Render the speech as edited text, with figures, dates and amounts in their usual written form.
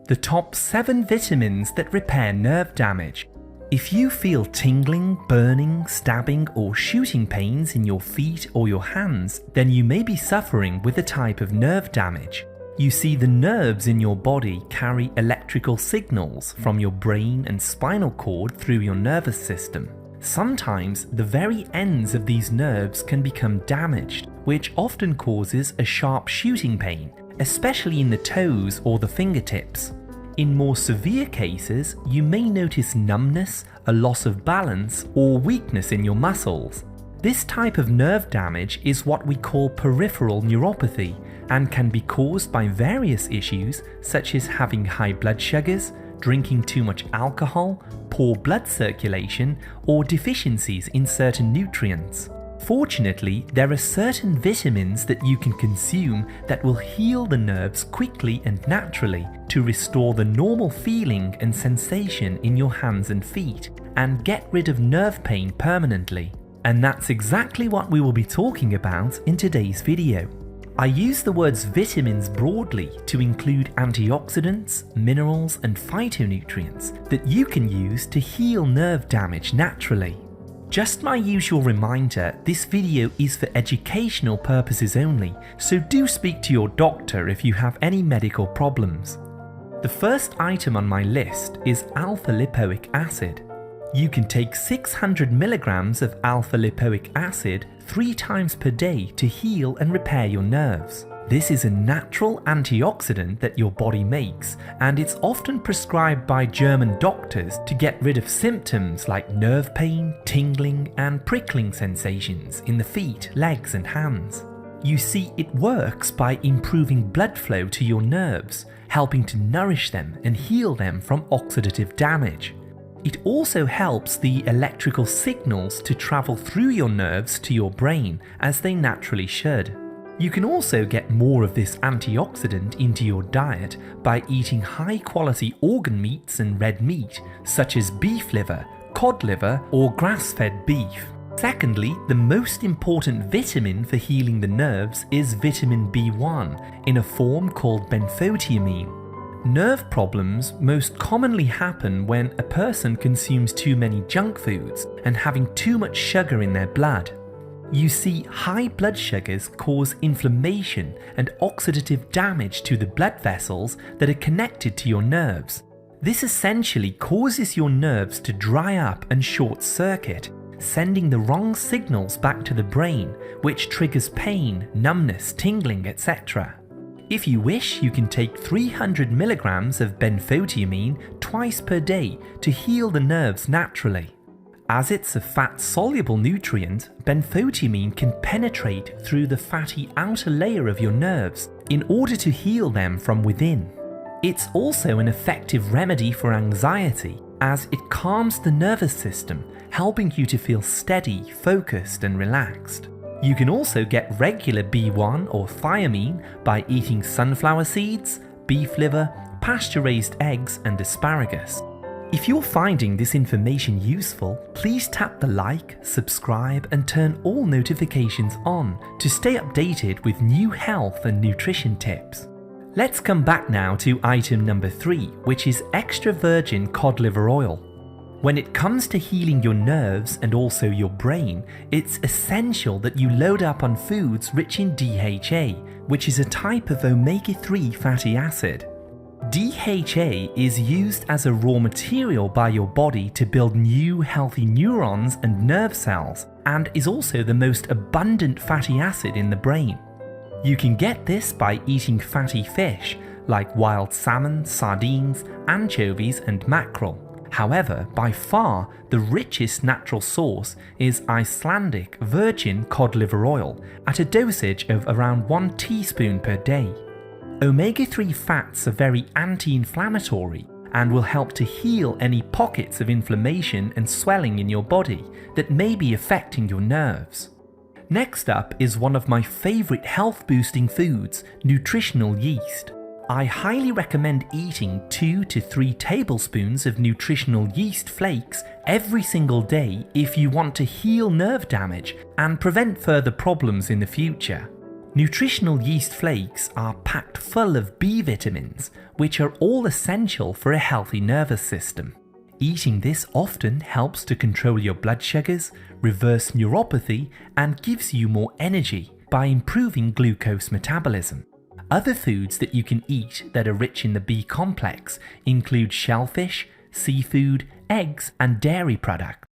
the top 7 vitamins that repair nerve damage. If you feel tingling, burning, stabbing or shooting pains in your feet or your hands, then you may be suffering with a type of nerve damage. You see, the nerves in your body carry electrical signals from your brain and spinal cord through your nervous system. Sometimes the very ends of these nerves can become damaged, which often causes a sharp shooting pain, especially in the toes or the fingertips. In more severe cases, you may notice numbness, a loss of balance, or weakness in your muscles. This type of nerve damage is what we call peripheral neuropathy and can be caused by various issues such as having high blood sugars, drinking too much alcohol, poor blood circulation, or deficiencies in certain nutrients. Fortunately, there are certain vitamins that you can consume that will heal the nerves quickly and naturally to restore the normal feeling and sensation in your hands and feet and get rid of nerve pain permanently. And that's exactly what we will be talking about in today's video. I use the words vitamins broadly to include antioxidants, minerals and phytonutrients that you can use to heal nerve damage naturally. Just my usual reminder, this video is for educational purposes only, so do speak to your doctor if you have any medical problems. The first item on my list is alpha-lipoic acid. You can take 600 milligrams of alpha-lipoic acid 3 times per day to heal and repair your nerves. This is a natural antioxidant that your body makes, and it's often prescribed by German doctors to get rid of symptoms like nerve pain, tingling, and prickling sensations in the feet, legs, and hands. You see, it works by improving blood flow to your nerves, helping to nourish them and heal them from oxidative damage. It also helps the electrical signals to travel through your nerves to your brain, as they naturally should. You can also get more of this antioxidant into your diet by eating high-quality organ meats and red meat, such as beef liver, cod liver, or grass-fed beef. Secondly, the most important vitamin for healing the nerves is vitamin B1 in a form called benfotiamine. Nerve problems most commonly happen when a person consumes too many junk foods and having too much sugar in their blood. You see, high blood sugars cause inflammation and oxidative damage to the blood vessels that are connected to your nerves. This essentially causes your nerves to dry up and short circuit, sending the wrong signals back to the brain, which triggers pain, numbness, tingling, etc. If you wish, you can take 300 milligrams of benfotiamine twice per day to heal the nerves naturally. As it's a fat-soluble nutrient, benfotiamine can penetrate through the fatty outer layer of your nerves in order to heal them from within. It's also an effective remedy for anxiety, as it calms the nervous system, helping you to feel steady, focused, and relaxed. You can also get regular B1 or thiamine by eating sunflower seeds, beef liver, pasture-raised eggs, and asparagus. If you're finding this information useful, please tap the like, subscribe, and turn all notifications on to stay updated with new health and nutrition tips. Let's come back now to item number 3, which is extra virgin cod liver oil. When it comes to healing your nerves and also your brain, it's essential that you load up on foods rich in DHA, which is a type of omega-3 fatty acid. DHA is used as a raw material by your body to build new healthy neurons and nerve cells, and is also the most abundant fatty acid in the brain. You can get this by eating fatty fish like wild salmon, sardines, anchovies, and mackerel. However, by far the richest natural source is Icelandic virgin cod liver oil at a dosage of around 1 teaspoon per day. Omega-3 fats are very anti-inflammatory and will help to heal any pockets of inflammation and swelling in your body that may be affecting your nerves. Next up is one of my favorite health-boosting foods, nutritional yeast. I highly recommend eating 2 to 3 tablespoons of nutritional yeast flakes every single day if you want to heal nerve damage and prevent further problems in the future. Nutritional yeast flakes are packed full of B vitamins, which are all essential for a healthy nervous system. Eating this often helps to control your blood sugars, reverse neuropathy, and gives you more energy by improving glucose metabolism. Other foods that you can eat that are rich in the B complex include shellfish, seafood, eggs, and dairy products.